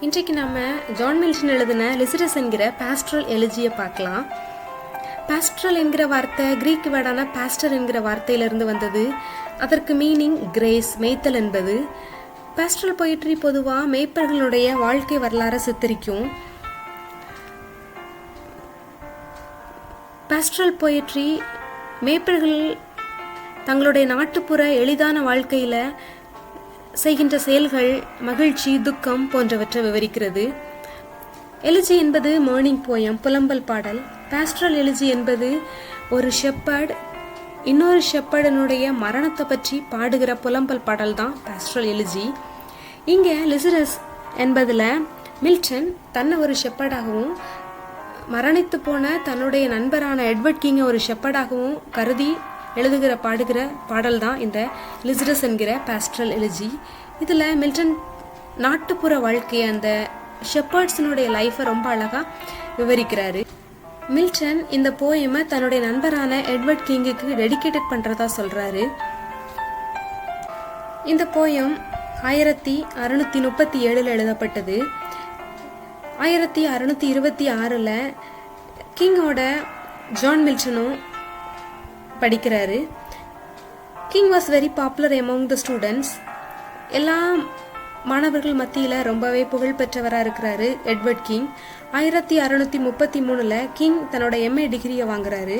இன்றைக்கு நம்ம John Milton எழுதின லிசிடஸ் என்கிற பாஸ்ட்ரல் எலிஜியை பார்க்கலாம். பாஸ்ட்ரல் என்கிற வார்த்தை கிரீக் வேர்டான பாஸ்டர் என்கிற வார்த்தையிலிருந்து வந்தது. அதற்கு மீனிங் கிரேஸ், மேய்த்தல் என்பது. பாஸ்ட்ரல் பொயிட்ரி பொதுவாக மேய்ப்பர்களுடைய வாழ்க்கை வரலாறு சித்தரிக்கும். பாஸ்ட்ரல் பொயிட்ரி மேய்ப்பர்கள் தங்களுடைய நாட்டுப்புற எளிதான வாழ்க்கையில் செய்கின்ற செயல்கள், மகிழ்ச்சி, துக்கம் போன்றவற்றை விவரிக்கிறது. எலிஜி என்பது மார்னிங் போயம், புலம்பல் பாடல். பாஸ்ட்ரல் எலிஜி என்பது ஒரு ஷெப்பர்ட் இன்னொரு ஷெப்பர்டனுடைய மரணத்தை பற்றி பாடுகிற புலம்பல் பாடல் தான் பாஸ்ட்ரல் எலிஜி. இங்கே லிசிடஸ் என்பதில் மில்டன் தன்னை ஒரு ஷெப்பர்டாகவும் மரணித்து போன தன்னுடைய நண்பரான எட்வர்ட் கிங்கை ஒரு ஷெப்பர்டாகவும் கருதி எழுதுகிற பாடுகிற பாடல் தான் இந்த லிசிடஸ் என்கிற பாஸ்ட்ரல் எலிஜி. இதில் மில்டன் நாட்டுப்புற வாழ்க்கையை, அந்த ஷெப்பர்ட்ஸினுடைய லைஃப்பை ரொம்ப அழகாக விவரிக்கிறாரு. மில்டன் இந்த போயமை தன்னுடைய நண்பரான எட்வர்ட் கிங்குக்கு டெடிகேட்டட் பண்ணுறதா சொல்கிறாரு. இந்த போயம் 1637 எழுதப்பட்டது. 1626 கிங்கோட ஜான் மில்டனும் படிக்கிறாரு. King was very popular among the students. எல்லா மாணவர்கள் மத்தியில் ரொம்பவே புகழ்பெற்றவராக இருக்கிறாரு எட்வர்ட் கிங். 1633 கிங் தன்னோட MA டிகிரியை வாங்குறாரு.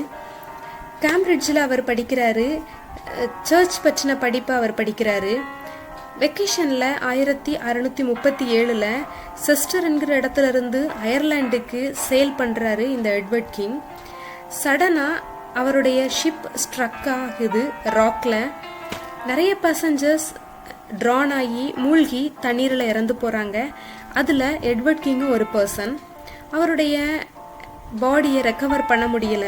கேம்பிரிட்ஜில் அவர் படிக்கிறாரு. சர்ச் பற்றின படிப்பை அவர் படிக்கிறாரு. வெக்கேஷனில் 1637 செஸ்டர் என்கிற இடத்துல இருந்து அயர்லாண்டுக்கு சேல் பண்ணுறாரு இந்த எட்வர்ட் கிங். சடனாக அவருடைய ஷிப் ஸ்ட்ரக் ஆகுது ராக்ல. நிறைய பேசஞ்சர்ஸ் ட்ரான் ஆகி மூழ்கி தண்ணீரில் இறந்து போகிறாங்க. அதில் எட்வர்ட் கிங்கும் ஒரு பர்சன். அவருடைய பாடியை ரெக்கவர் பண்ண முடியல.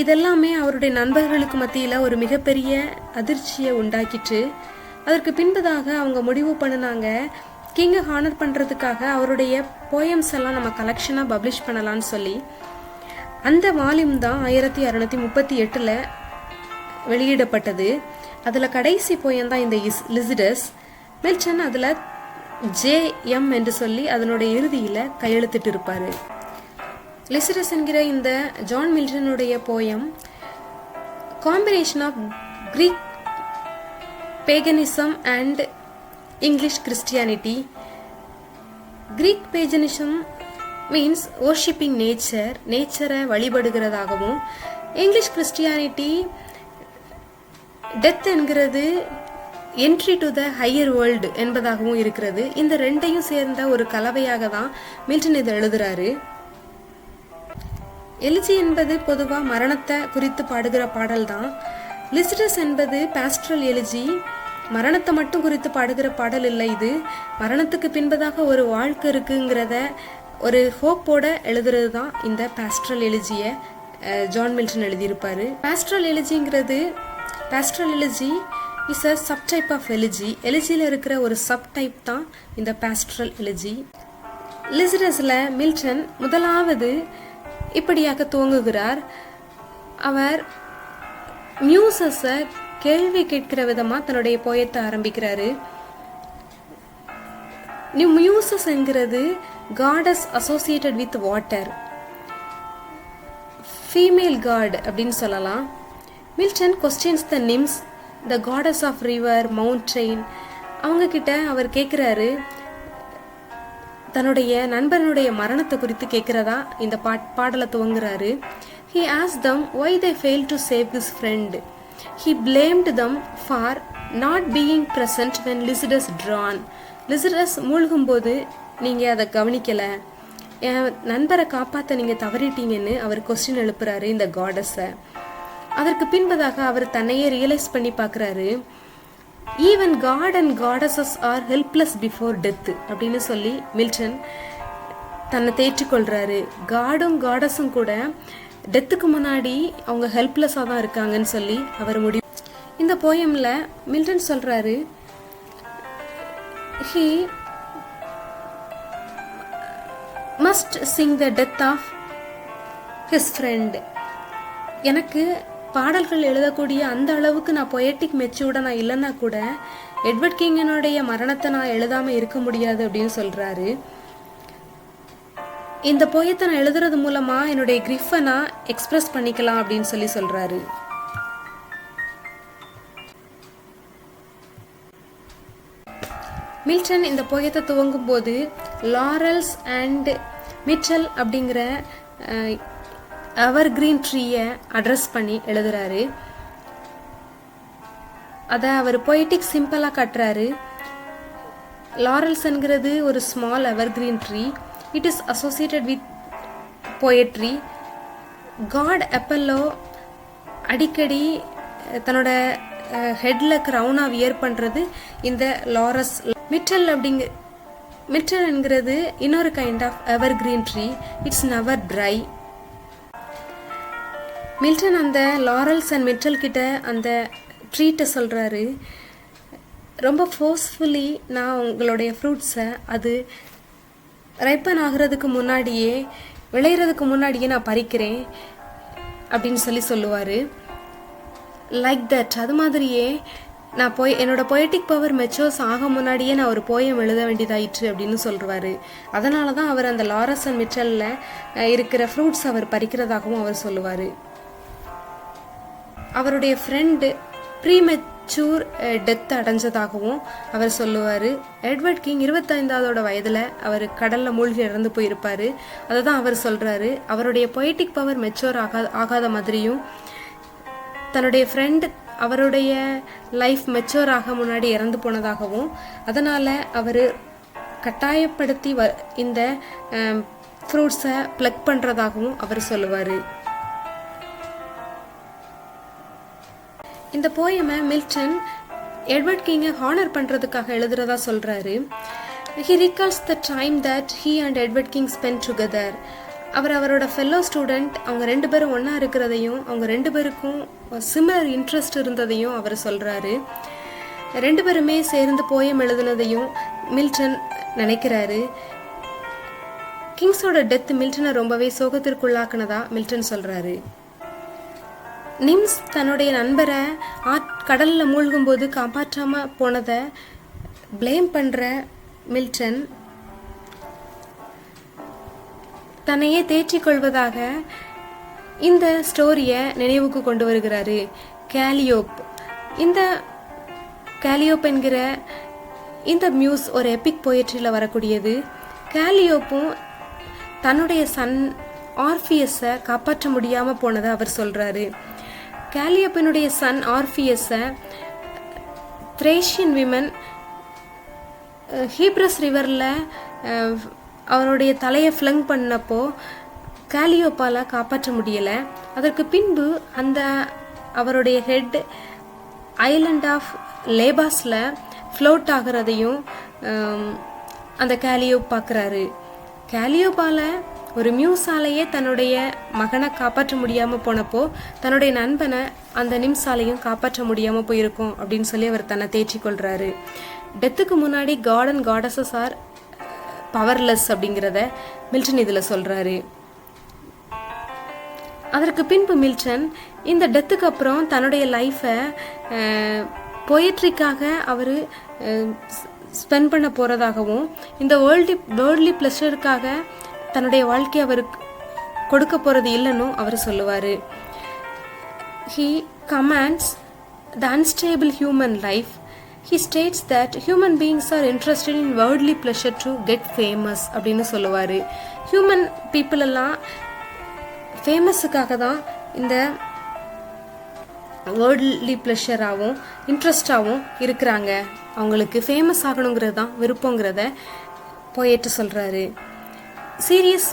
இதெல்லாமே அவருடைய நண்பர்களுக்கு மத்தியில் ஒரு மிகப்பெரிய அதிர்ச்சியை உண்டாக்கிட்டு, அதற்கு பின்பதாக அவங்க முடிவு பண்ணினாங்க, கிங்கை ஹானர் பண்ணுறதுக்காக அவருடைய போயம்ஸ் எல்லாம் நம்ம கலெக்ஷனாக பப்ளிஷ் பண்ணலான்னு சொல்லி. அந்த வால்யூம் தான் 1638 வெளியிடப்பட்டது. அதில் கடைசி போயம் தான் இந்த லிசிடஸ். மில்டன் அதில் JM என்று சொல்லி அதனுடைய இறுதியில் கையெழுத்திட்டு இருப்பார். லிசிடஸ் என்கிற இந்த ஜான் மில்டனுடைய poem combination of Greek paganism and English Christianity. Greek paganism means worshipping நேச்சரை வழிபடுகிறதாகவும், இங்கிலீஷ் கிறிஸ்டியானிட்டி டெத் என்கிறது entry to the higher world என்பதாகவும் இருக்கிறது. இந்த ரெண்டையும் சேர்ந்த ஒரு கலவையாக தான் மில்டன் இதை எழுதுறாரு. எலிஜி என்பது பொதுவாக மரணத்தை குறித்து பாடுகிற பாடல் தான். லிசிடஸ் என்பது பாஸ்ட்ரல் எலிஜி. மரணத்தை மட்டும் குறித்து பாடுகிற பாடல் இல்லை. இது மரணத்துக்கு பின்பதாக ஒரு வாழ்க்கை இருக்குங்கிறத ஒரு ஹோப்போட எழுதுறது தான் இந்த பாஸ்ட்ரல் எலிஜியை ஜான் மில்டன் எழுதியிருப்பாரு. Pastoral elegy is a subtype of elegy. எலிஜியில் இருக்கிற ஒரு சப்டைப் தான் இந்த பாஸ்ட்ரல் எலிஜி. லிசிடஸில் மில்டன் முதலாவது இப்படியாக துவங்குகிறார். அவர் மியூசஸை கேள்வி கேட்கிற விதமாக தன்னுடைய போயத்தை ஆரம்பிக்கிறாரு. மியூசஸ் என்கிறது goddess associated with water, female god அப்படின்னு சொல்லலாம். Milton questions the nymphs, the goddess of river, mountain. அவங்க கிட்ட அவர் கேட்குறாரு, தன்னுடைய நண்பனுடைய மரணத்தை குறித்து கேட்குறதா இந்த பாடலை துவங்குறாரு. He asked them why they failed to save his friend. He blamed them for not being present when Lycidas drowned. Lycidas மூழ்கும்போது நீங்கள் அதை கவனிக்கலை, என் நண்பரை காப்பாற்ற நீங்கள் தவறிட்டீங்கன்னு அவர் கொஸ்டின் எழுப்புறாரு இந்த காடஸை. அதற்கு பின்பதாக அவர் தன்னையே ரியலைஸ் பண்ணி பார்க்குறாரு. Even god and goddesses are helpless before death அப்படின்னு சொல்லி மில்டன் தன்னை தேற்றிக்கொள்கிறாரு. காடும் காடஸும் கூட டெத்துக்கு முன்னாடி அவங்க ஹெல்ப்லெஸ்ஸாக தான் இருக்காங்கன்னு சொல்லி அவர் முடிவு. இந்த போயமில் மில்டன் சொல்கிறாரு, he must sing the death of his friend. எனக்கு பாடல்கள் எழுதக்கூடிய அந்த அளவுக்கு நான் பொயட்டிக் மெச்சூர்டாக நான் இல்லைன்னா கூட எட்வர்ட் கிங்கினுடைய மரணத்தை நான் எழுதாம இருக்க முடியாது அப்படின்னு சொல்றாரு. இந்த போயத்தை நான் எழுதுறது மூலமா என்னுடைய கிரிஃபை நான் எக்ஸ்பிரஸ் பண்ணிக்கலாம் அப்படின்னு சொல்றாரு. மில்டன் இந்த போயத்தை துவங்கும் போது லாரல்ஸ் அண்ட் மிச்சல் அப்படிங்கிற எவர் கிரீன் ட்ரீயை அட்ரஸ் பண்ணி எழுதுறாரு. அதை அவர் பொய்டிக் சிம்பிளா காட்டுறாரு. லாரல்ஸ்ங்கிறது ஒரு small ever green tree. It is associated with poetry. God Apollo அடிக்கடி தன்னோட ஹெட்ல கிரவுனா வியர் பண்றது இந்த லாரஸ். மிட்டல் என்கிறது இன்னொரு kind of evergreen tree. It's never dry. Milton அந்த லாரல்ஸ் அண்ட் மிட்டல் கிட்ட அந்த ட்ரீட்டை சொல்றாரு, ரொம்ப ஃபோர்ஸ்ஃபுல்லி நான் உங்களுடைய ஃப்ரூட்ஸை அது ரைப்பன் ஆகிறதுக்கு முன்னாடியே, விளையிறதுக்கு முன்னாடியே நான் பறிக்கிறேன் அப்படின்னு சொல்லுவார். லைக் தட், அது மாதிரியே நான் என்னோட பொயட்டிக் பவர் மெச்சூர்ஸ் ஆக முன்னாடியே நான் ஒரு போயம் எழுத வேண்டியதாயிற்று அப்படின்னு சொல்லுவார். அதனால தான் அவர் அந்த லாரஸ் அண்ட் மிச்சலில் இருக்கிற ஃப்ரூட்ஸ் அவர் பறிக்கிறதாகவும் அவர் சொல்லுவார். அவருடைய ஃப்ரெண்டு ப்ரீமெச்சூர் டெத் அடைஞ்சதாகவும் அவர் சொல்லுவார். எட்வர்ட் கிங் 25வது வயதில் அவர் கடலில் மூழ்கி இறந்து போயிருப்பார். அதை தான் அவர் சொல்கிறாரு. அவருடைய பொய்டிக் பவர் மெச்சூர் ஆகாத மாதிரியும், தன்னுடைய ஃப்ரெண்ட் அவருடைய லைஃப் மெச்சூர் ஆக முன்னாடி இறந்து போனதாகவும், அதனால் அவர் கட்டாயப்படுத்தி இந்த ஃப்ரூட்ஸை ப்ளக் பண்ணுறதாகவும் அவர் சொல்லுவார். இந்த போயமை மில்டன் எட்வர்ட் கிங்கை ஹானர் பண்ணுறதுக்காக எழுதுறதா சொல்கிறாரு. He recalls the time that he and Edward King spent together. அவரோட ஃபெல்லோ ஸ்டூடெண்ட், அவங்க 2 பேரும் ஒன்றா இருக்கிறதையும், அவங்க 2 பேருக்கும் சிமிலர் இன்ட்ரெஸ்ட் இருந்ததையும் அவர் சொல்கிறாரு. 2 பேருமே சேர்ந்து போயம் எழுதுனதையும் மில்டன் நினைக்கிறாரு. கிங்ஸோட டெத் மில்டனை ரொம்பவே சோகத்திற்குள்ளாக்குனதா மில்டன் சொல்கிறாரு. நிம்ஸ் தன்னுடைய நண்பரை கடலில் மூழ்கும் போது காப்பாற்றாமல் போனதை பிளேம் பண்ணுற மில்டன் தன்னையே தேற்றிக்கொள்வதாக இந்த ஸ்டோரியை நினைவுக்கு கொண்டு வருகிறாரு. கேலியோப். இந்த கேலியோப் என்கிற இந்த மியூஸ் ஒரு எபிக் போயட்ரியில் வரக்கூடியது. கேலியோப்பும் தன்னுடைய சன் ஆர்பியஸை காப்பாற்ற முடியாமல் போனதை அவர் சொல்கிறாரு. கேலியோப்பினுடைய சன் ஆர்பியஸை த்ரேஷியன் விமன் ஹீப்ரஸ் ரிவரில் அவருடைய தலையை ஃப்ளங் பண்ணப்போ கேலியோப்பால் காப்பாற்ற முடியலை. அதற்கு பின்பு அவருடைய ஹெட் ஐலண்ட் ஆஃப் லேபாஸில் ஃப்ளோட் ஆகிறதையும் அந்த கேலியோப் பார்க்குறாரு. கேலியோப்பால் ஒரு மியூஸாலேயே தன்னுடைய மகனை காப்பாற்ற முடியாமல் போனப்போ தன்னுடைய நண்பனை அந்த நிம்ஸாலையும் காப்பாற்ற முடியாமல் போயிருக்கும் அப்படின்னு அவர் தன்னை தேற்றிக்கொள்கிறாரு. டெத்துக்கு முன்னாடி god and goddesses are powerless அப்படிங்கிறத மில்டன் இதில் சொல்கிறாரு. அதற்கு பின்பு மில்டன் இந்த டெத்துக்கு அப்புறம் தன்னுடைய லைஃப்பை பொயட்ரிக்காக அவர் ஸ்பெண்ட் பண்ண போகிறதாகவும், இந்த வேர்ல்ட்லி ப்ளஷருக்காக தன்னுடைய வாழ்க்கையை அவருக்கு கொடுக்க போகிறது இல்லைன்னு அவர் சொல்லுவார். He commands the unstable human life. He states that human beings are interested in worldly pleasure to get famous அப்படின்னு சொல்லுவார். ஹியூமன் பீப்புள் எல்லாம் ஃபேமஸுக்காக தான் இந்த வேர்ல்ட்லி ப்ளஷராகவும் இன்ட்ரெஸ்டாகவும் இருக்கிறாங்க. அவங்களுக்கு ஃபேமஸ் ஆகணுங்கிறது தான் விருப்பங்கிறத போயட்டு சொல்கிறாரு. சீரியஸ்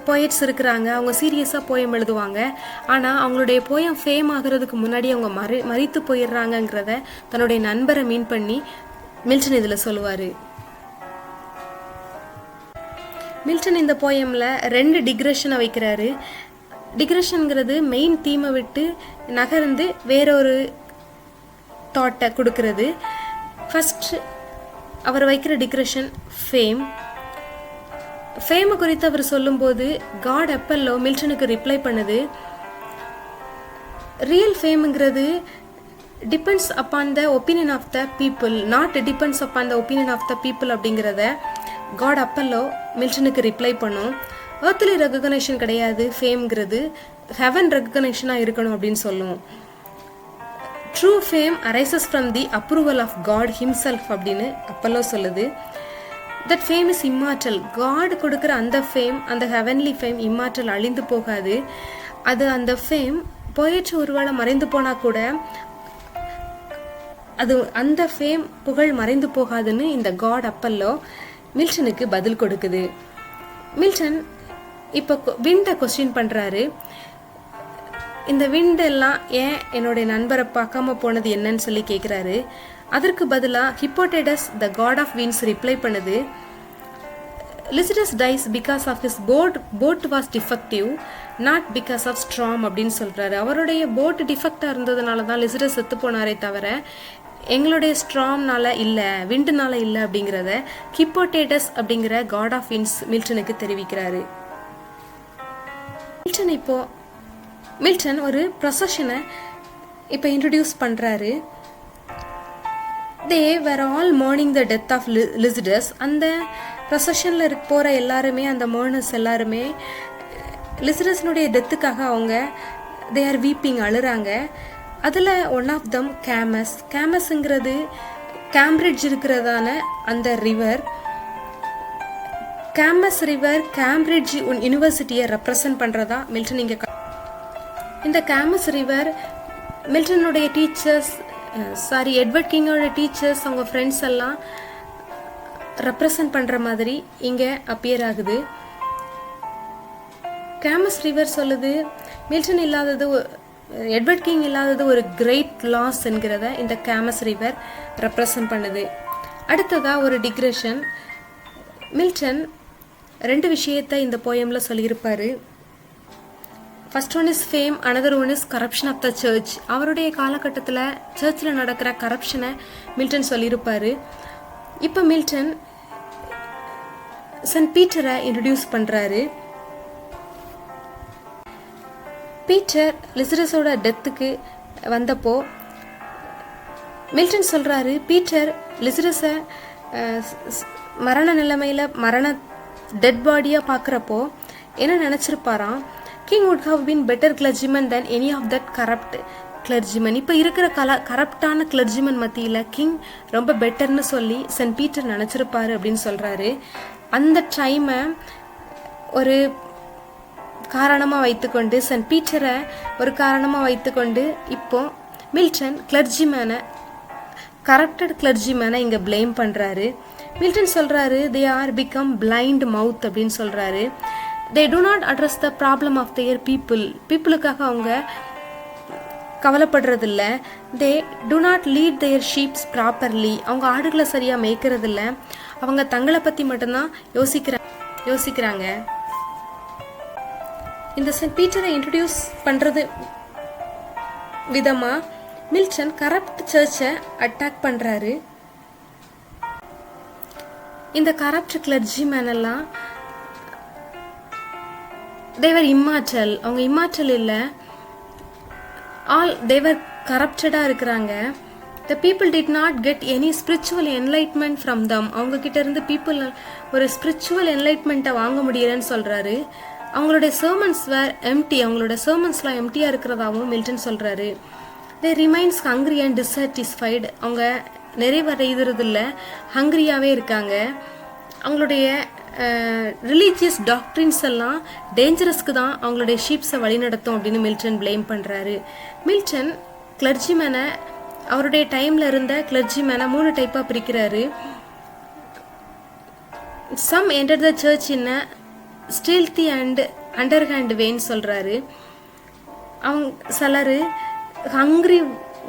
போயட்ஸ் இருக்கிறாங்க, அவங்க சீரியஸாக போயம் எழுதுவாங்க. ஆனால் அவங்களுடைய போயம் ஃபேம் ஆகிறதுக்கு முன்னாடி அவங்க மறித்து போயிடுறாங்கங்கிறத தன்னுடைய நண்பரை மீன் பண்ணி மில்டன் இதில் சொல்லுவார். மில்டன் இந்த போயமில் 2 டிக்ரெஷனை வைக்கிறாரு. டிக்ரெஷனுங்கிறது மெயின் தீமை விட்டு நகர்ந்து வேறொரு தாட்டை கொடுக்கறது. ஃபர்ஸ்ட் அவர் வைக்கிற டிக்ரெஷன் ஃபேம். ஃபேமை குறித்து அவர் சொல்லும்போது காட் அப்பல்லோ மில்டனுக்கு ரிப்ளை பண்ணுது, ரியல் ஃபேமுங்கிறது depends upon the opinion of the people, not depends upon the opinion of the people அப்படிங்கிறத காட் அப்பல்லோ மில்டனுக்கு ரிப்ளை பண்ணும். ஏர்த்லி ரெகக்னேஷன் கிடையாது ஃபேம்ங்கிறது, ஹெவன் ரெகக்னேஷனாக இருக்கணும் அப்படின்னு சொல்லுவோம். True fame arises from the approval of God himself அப்படின்னு அப்பல்லோ சொல்லுது. That fame is immortal. God கொடுக்குற அந்த ஃபேம், அந்த ஹெவன்லி ஃபேம் இம்மார்டல், அழிந்து போகாது. அது அந்த ஃபேம் போயிற்று ஒருவேளை மறைந்து போனால் கூட அது அந்த ஃபேம் புகழ் மறைந்து போகாதுன்னு இந்த காட் அப்பல்லோ மில்டனுக்கு பதில் கொடுக்குது. மில்டன் இப்போ விண்டை கொஸ்டின் பண்ணுறாரு. இந்த விண்டெல்லாம் ஏன் என்னுடைய நண்பரை பார்க்காம போனது என்னன்னு சொல்லி கேட்குறாரு. அதற்கு பதிலாக Hippotades the god of winds reply பண்ணுது. Lycidas dies because of his boat was defective not because of storm அப்படின்னு சொல்கிறாரு. அவருடைய போட் டிஃபெக்டாக இருந்ததுனால தான் லிசிடஸ் செத்து போனாரே தவிர எங்களுடைய ஸ்ட்ராம்னால இல்லை, விண்டுனால இல்லை அப்படிங்கிறத ஹிப்போடேட்டஸ் அப்படிங்கிற காட் ஆஃப் விண்ட்ஸ் மில்டனுக்கு தெரிவிக்கிறாரு. மில்டன் ஒரு ப்ரொசஷனை இப்போ இன்ட்ரடியூஸ் பண்ணுறாரு. They were all mourning the death of Lycidas. அந்த ப்ரொசஷனில் போகிற எல்லாருமே, அந்த மர்னர்ஸ் எல்லாருமே லிசிடஸ்னுடைய டெத்துக்காக அவங்க தே ஆர் வீப்பிங், அழுறாங்க. அதில் ஒன் ஆஃப் தம் கேமஸ். கேமஸ்ங்கிறது கேம்பிரிட்ஜ் இருக்கிறதான அந்த ரிவர். கேமஸ் ரிவர் கேம்பிரிட்ஜ் யூனிவர்சிட்டியை ரெப்ரசன்ட் பண்ணுறதா மில்டன் இங்கே. இந்த கேமஸ் ரிவர் மில்டனுடைய டீச்சர்ஸ், எட்வர்ட் கிங்கோட டீச்சர்ஸ், அவங்க ஃப்ரெண்ட்ஸ் எல்லாம் ரெப்ரசன்ட் பண்ணுற மாதிரி இங்கே அப்பியர் ஆகுது. கேமஸ் ரிவர் சொல்லுது மில்டன் இல்லாதது, எட்வர்ட் கிங் இல்லாதது ஒரு கிரேட் லாஸ் என்கிறத இந்த கேமஸ் ரிவர் ரெப்ரசன்ட் பண்ணுது. அடுத்ததாக ஒரு டிக்ரெஷன். மில்டன் 2 விஷயத்தை இந்த போயமில் சொல்லியிருப்பார். First one is fame, another one is corruption of the church. அவருடைய காலகட்டத்தில் சர்ச்சில் நடக்கிற கரப்ஷனை மில்டன் சொல்லியிருப்பார். இப்போ மில்டன் சென்ட் பீட்டரை இன்ட்ரடியூஸ் பண்ணுறாரு. பீட்டர் லிசிடஸோட டெத்துக்கு வந்தப்போ மில்டன் சொல்கிறாரு, பீட்டர் லிசிடஸை மரண நிலைமையில் டெட் பாடியாக பார்க்குறப்போ என்ன நினச்சிருப்பாராம், King would have been better clergyman than any of that corrupt clergyman. இப்போ இருக்கிற கரப்டான கிளர்ஜிமன் மத்தியில் கிங் ரொம்ப பெட்டர்னு சொல்லி சென்ட் பீட்டர் நினச்சிருப்பாரு அப்படின்னு சொல்கிறாரு. அந்த டைமை ஒரு காரணமாக வைத்துக்கொண்டு, சென்ட் பீட்டரை ஒரு காரணமாக வைத்துக்கொண்டு இப்போ மில்டன் கிளர்ஜிமேனை, கரப்டட் கிளர்ஜிமேனை இங்கே பிளேம் பண்ணுறாரு. மில்டன் சொல்கிறாரு, they are become blind mouth அப்படின்னு சொல்கிறாரு. They do not address the problem of their பீப்புளுக்காக அவங்க கவலைப்படுறதில்ல. They do not lead their sheeps properly. அவங்க ஆடுகளை சரியாக மேய்க்கிறதில்ல. அவங்க தங்களை பற்றி மட்டும்தான் யோசிக்கிறாங்க. இந்த சென்ட் பீட்டரை இன்ட்ரடியூஸ் பண்ணுறது விதமாக மில்டன் கரப்ட் சர்ச்சை அட்டாக் பண்ணுறாரு. இந்த கரப்ட் கிளர்ஜிமேன் எல்லாம் தேவர் இம்மார்டல். அவங்க இம்மார்டல் இல்லை, ஆல் தேவர் கரப்டடாக இருக்கிறாங்க. The people did not get any spiritual enlightenment from them. அவங்க கிட்ட இருந்து பீப்புள் ஒரு ஸ்பிரிச்சுவல் என்லைட்மெண்ட்டை வாங்க முடியலன்னு சொல்கிறாரு. அவங்களுடைய சர்மன்ஸ் வேர் எம்டி. அவங்களோட சர்மன்ஸ்லாம் எம்டியாக இருக்கிறதாகவும் மில்டன் சொல்கிறாரு. தே ரிமைன்ஸ் ஹங்க்ரி அண்ட் டிஸாட்டிஸ்ஃபைடு. அவங்க நிறைவடைகிறதில்ல, ஹங்க்ரியாகவே இருக்காங்க. அவங்களுடைய ரிலீஜியஸ் டாக்ட்ரின்ஸ் எல்லாம் டேஞ்சரஸ்க்கு தான் அவங்களுடைய ஷீப்ஸை வழிநடத்தும் அப்படின்னு மில்டன் பிளேம் பண்ணுறாரு. மில்டன் கிளர்ஜிமேனை, அவருடைய டைமில் இருந்த கிளர்ஜிமேனை 3 டைப்பாக பிரிக்கிறாரு. Some enter the church in stealthy and underhand வேன்னு சொல்கிறாரு. சிலர் ஹங்க்ரி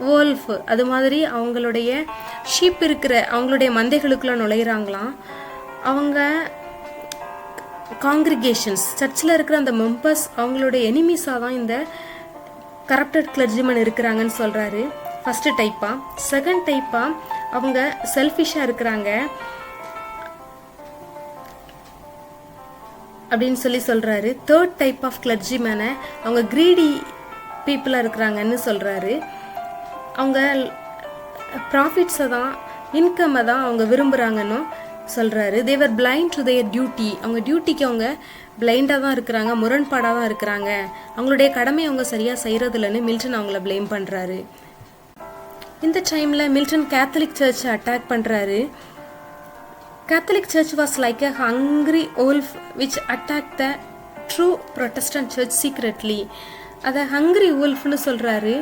வோல்ஃப் அது மாதிரி அவங்களுடைய ஷீப் இருக்கிற அவங்களுடைய மந்தைகளுக்குள்ள நுழையிறாங்களாம். அவங்க காங்கிரிகேஷன்ஸ், சர்ச்சில் இருக்கிற அந்த மெம்பர்ஸ் அவங்களுடைய எனிமீஸாக தான் இந்த கரப்டட் கிளர்ஜிமன் இருக்கிறாங்கன்னு சொல்கிறாரு. ஃபஸ்ட்டு டைப்பாக. செகண்ட் டைப்பாக அவங்க செல்ஃபிஷாக இருக்கிறாங்க அப்படின்னு சொல்கிறாரு. தேர்ட் டைப் ஆஃப் கிளர்ஜிமேனை அவங்க கிரீடி பீப்புளாக இருக்கிறாங்கன்னு சொல்கிறாரு. அவங்க ப்ராஃபிட்ஸை தான், இன்கம்மை தான் அவங்க விரும்புகிறாங்கன்னு சொல்கிறாரு. தேவர் பிளைண்ட் டு தேர் டியூட்டி, அவங்க டியூட்டிக்கு அவங்க பிளைண்டாக தான் இருக்கிறாங்க, முரண்பாடாக தான் இருக்கிறாங்க, அவங்களுடைய கடமையை அவங்க சரியாக செய்கிறதில்லன்னு மில்டன் அவங்கள ப்ளேம் பண்ணுறாரு. இந்த டைமில் மில்டன் கேத்தலிக் சர்ச்சை அட்டாக் பண்ணுறாரு. Catholic Church was like a hungry wolf which attacked the true Protestant church secretly. அதை hungry wolfனு சொல்றாரு.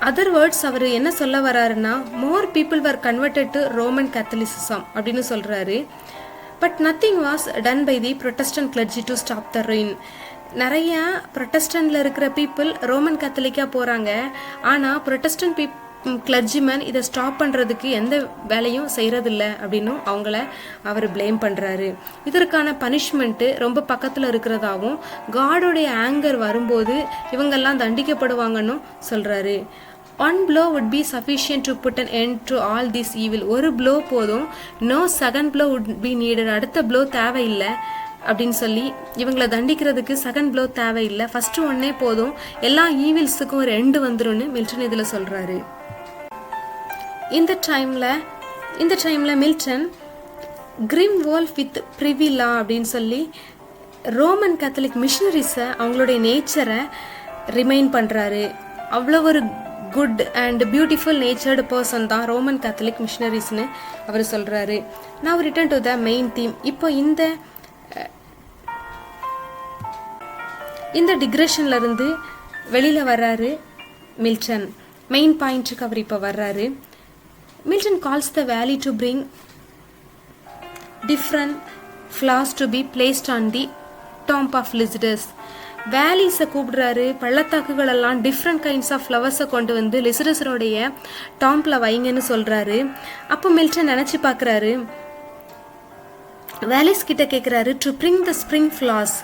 அதர் வேர்ட்ஸ் அவர் என்ன சொல்ல வராருன்னா, more people were converted to Roman Catholicism அப்படின்னு சொல்றாரு. But nothing was done by the Protestant clergy to stop the ruin. நிறைய ப்ரொட்டஸ்டன்ட்ல இருக்கிற people Roman கத்தலிக்கா போறாங்க, ஆனா ப்ரொட்டஸ்டன்ட் கிளர்ஜிமேன் இதை ஸ்டாப் பண்றதுக்கு எந்த வேலையும் செய்யறதில்ல அப்படின்னு அவங்கள அவர் பிளேம் பண்றாரு. இதற்கான பனிஷ்மெண்ட் ரொம்ப பக்கத்துல இருக்கிறதாவும், காடோடைய ஆங்கர் வரும்போது இவங்கெல்லாம் தண்டிக்கப்படுவாங்கன்னு சொல்றாரு. One blow would be sufficient to put an end to all this evil. ஒரு blow போதும், no second blow would be needed. அடுத்த blow தேவையில்லை அப்படின்னு சொல்லி இவங்களை தண்டிக்கிறதுக்கு செகண்ட் ப்ளோ தேவையில்லை, ஃபர்ஸ்ட் ஒன்னே போதும், எல்லா ஈவில்ஸுக்கும் ஒரு எண்டு வந்துரும்னு மில்டன் இதுல சொல்றாரு. இந்த டைம்ல மில்டன் கிரிம் வால்ஃப் வித் பிரிவிலா அப்படின்னு சொல்லி ரோமன் கேத்தலிக் மிஷனரிஸை அவங்களுடைய நேச்சரை ரிமைண்ட் பண்றாரு. அவ்வளோ ஒரு குட் அண்ட் பியூட்டிஃபுல் நேச்சர்டு பர்சன் தான் ரோமன் கேத்தலிக் மிஷனரிஸ்னு அவர் சொல்றாரு. நான் return to the main theme. இப்போ இந்த டிக்ரெஷன்ல இருந்து வெளியில வர்றாரு மில்டன். மெயின் பாயிண்ட்டுக்கு அவர் இப்போ வர்றாரு. Milton calls the valley to bring different flowers to be placed on the tomb of Lycidas. வேலிஸை கூப்பிடுறாரு, பள்ளத்தாக்குகள் எல்லாம் டிஃப்ரெண்ட் கைண்ட்ஸ் ஆஃப் ஃப்ளவர்ஸை கொண்டு வந்து லிசிடஸனுடைய டாம்ப்ல வைங்கன்னு சொல்றாரு. அப்போ மில்டன் நினைச்சு பார்க்குறாரு, வேலிஸ் கிட்ட கேட்குறாரு to bring the spring flowers.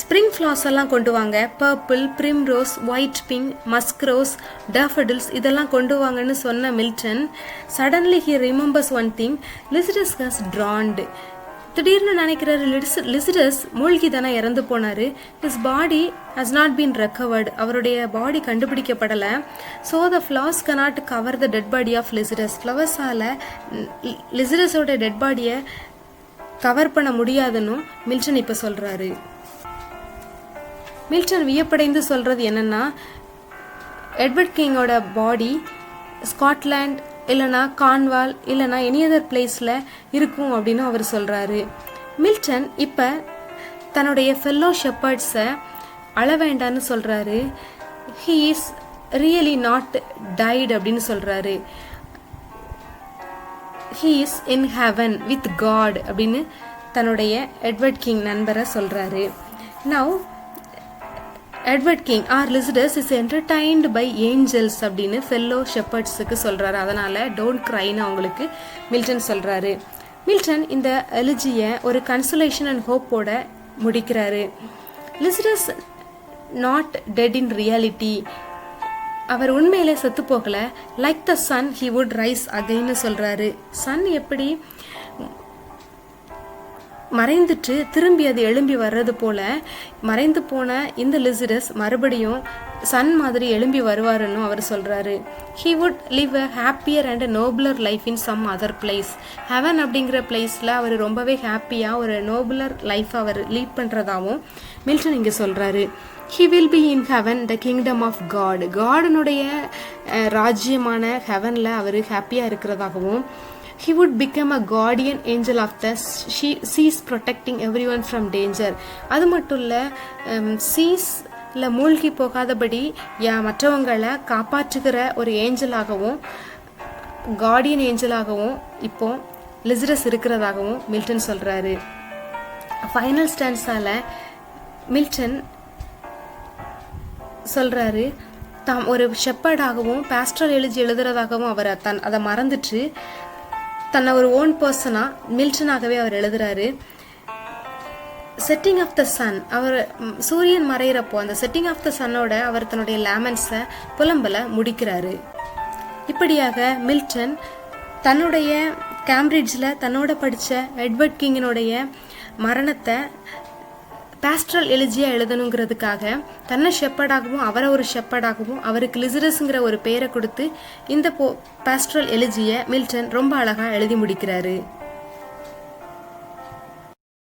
Spring flowers எல்லாம் கொண்டு வாங்க, purple, primrose, white pink, musk rose, daffodils இதெல்லாம் கொண்டு வாங்கன்னு சொன்ன Milton suddenly he remembers one thing, Lycidas has drowned. திடீர்னு நினைக்கிறாரு, லிசிடஸ் மூழ்கி தானே இறந்து போனாரு, his body has not been recovered, அவருடைய பாடி கண்டுபிடிக்கப்படலை. So the flowers cannot cover the dead body of Lycidas. ஃப்ளவர்ஸால் லிசிடஸோட டெட் பாடியை கவர் பண்ண முடியாதுன்னு மில்டன் இப்போ சொல்றாரு. மில்டன் வியப்படைந்து சொல்றது என்னன்னா, எட்வர்ட் கிங்கோட பாடி ஸ்காட்லாண்ட் இல்லைனா கார்ன்வால் இல்லைனா எனி அதர் பிளேஸ்ல இருக்கும் அப்படின்னு அவர் சொல்றாரு. மில்டன் இப்ப தன்னுடைய ஃபெல்லோ ஷெப்பர்ட்ஸை அழ வேண்டான்னு சொல்றாரு. He is really not dead அப்படின்னு சொல்றாரு. He is in heaven with god அப்படின்னு தன்னுடைய எட்வர்ட் கிங் நண்பரை சொல்றாரு. Now Edward King or Lycidas is entertained by angels அப்படின்னு ஃபெல்லோ ஷெப்பர்ட்ஸுக்கு சொல்றாரு. அதனால டோன்ட் கிரைன்னு அவங்களுக்கு மில்டன் சொல்றாரு. மில்டன் இந்த எலிஜியை ஒரு கன்சோலேஷன் அண்ட் ஹோப்போட முடிக்கிறாரு. Lycidas not dead in reality, அவர் உண்மையிலே செத்து போகல. Like the sun he would rise அகைன்னு சொல்றாரு. சன் எப்படி மறைந்துட்டு திரும்பி அது எழும்பி வர்றது போல மறைந்து போன இந்த லிசிடஸ் மறுபடியும் சன் மாதிரி எழும்பி வருவாருன்னு அவர் சொல்றாரு. He would live a happier and nobler life in some other place. Heaven அப்படிங்கிற பிளேஸ்ல அவர் ரொம்பவே ஹாப்பியா ஒரு நோபுலர் லைஃப் அவர் லீட் பண்றதாவும் மில்டன் இங்க சொல்றாரு. He will be in heaven, the kingdom of God. காடனுடைய ராஜ்யமான ஹெவன்ல அவர் ஹாப்பியா இருக்கிறதாகவும், he would become a guardian angel of the seas, protecting everyone from danger. அது மட்டும் இல்ல, சீஸ்ல மூழ்கி போகாதபடி மற்றவங்களை காப்பாற்றுகிற ஒரு ஏஞ்சலாகவும் கார்டியன் ஏஞ்சலாகவும் இப்போ லிசிடஸ் இருக்கிறதாகவும் மில்டன் சொல்றாரு. ஃபைனல் ஸ்டான்ஸால மில்டன் சொல்றாரு, தாம் ஒரு ஷெப்பர்டாகவும் பாஸ்டரல் எழுதுறதாகவும் அவர் அதை மறந்துட்டு தன்னை ஒரு ஓன் பர்சனா மில்டனாகவே அவர் எழுதுறாரு. செட்டிங் ஆஃப் த சன், அவர் சூரியன் மறைகிறப்போ அந்த செட்டிங் ஆஃப் த சன்னோட அவர் தன்னுடைய லேமன்ஸை புலம்பல முடிக்கிறாரு. இப்படியாக மில்டன் தன்னுடைய கேம்பிரிட்ஜில் தன்னோட படித்த எட்வர்ட் கிங்கினுடைய மரணத்தை பாஸ்ட்ரல் எலிஜியாக எழுதணுங்கிறதுக்காக தன்னை ஷெப்பர்டாகவும் அவரை ஒரு ஷெப்பர்டாகவும் அவருக்கு லிசரஸ்ங்கிற ஒரு பெயரை கொடுத்து இந்த பாஸ்ட்ரல் எலிஜியை மில்டன் ரொம்ப அழகாக எழுதி முடிக்கிறாரு.